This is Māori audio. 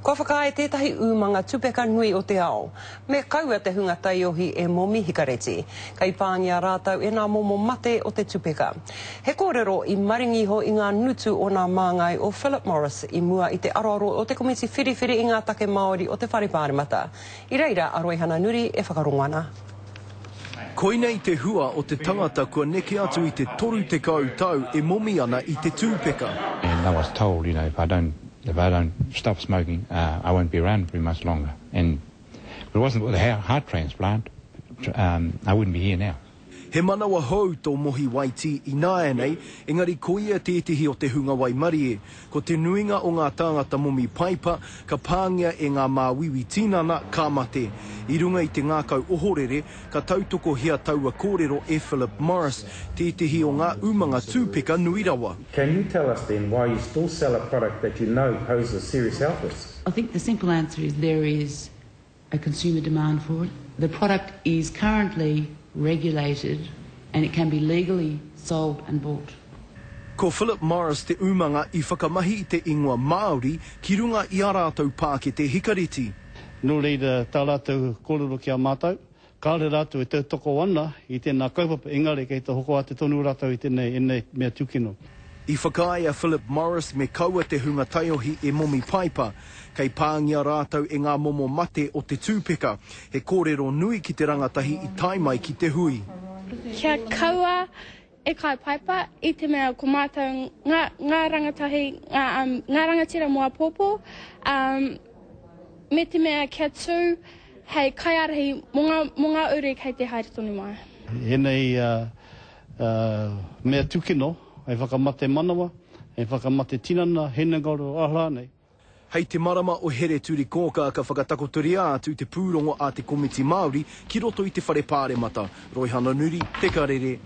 Kua whakae tētahi umanga tupeka nui o te ao. Me kaua te hunga taiohi e momi hikareti. Kai pāngia rātau e nā momo mate o te tupeka. He kōrero i maringiho i ngā nutu o nā māngai o Philip Morris i mua i te aroaro o te komiti whiriwhiri i ngā take Māori o te whare pāremata. I reira, Aroihana Nuri e whakarongwana. Koina i te hua o te tangata kua neke atu i te toru te kau tau e momi ana i te tūpeka. And I was told, you know, if I don't stop smoking, I won't be around very much longer. And if it wasn't with a heart transplant, I wouldn't be here now. He manawa hou tō mohi waiti i nāia nei, engari ko ia tētihi o te hunga wai marie. Ko te nuinga o ngā tāngata momi paipa, ka pāngia e ngā māwiwi tīnana ka mate. I runga i te ngākau ohorere, ka tautoko hia taua kōrero e Philip Morris, tētihi o ngā umanga tūpeka nui rawa. Can you tell us then why you still sell a product that you know poses serious health risks? I think the simple answer is there is a consumer demand for it. The product is currently regulated and it can be legally sold and bought. Ko Philip Morris te umanga I whakamahi I te ingoa Māori ki runga I a rātou pāke te hikareti. No reira tā rātou kōrero ki a mātou, kāre rātou e te toko ana I tēnā kaupapa engari kei te hoko a te tonu rātou I tēnei mea tūkino. I whakaia Philip Morris me kaua te hunga taiohi e momi paipa, kei pāngia rātou e ngā momo mate o te tūpeka, he kōrero nui ki te rangatahi I tai mai ki te hui. Kia kaua e kai paipa I te mea ko mātou ngā rangatahi, ngā rangatira moa pōpō, me te mea kia tū, hei kai arahi mo ngā ure kei te haere tonu mai. Henei mea tūkino, hei whakamate manawa, hei whakamate tinana, hena gauro ahra nei. Hei te marama o here turi kōka ka whakatakotoria atu te pūrongo a te komiti Māori ki roto I te whare pāremata. Roihana Nuri, Te Karere.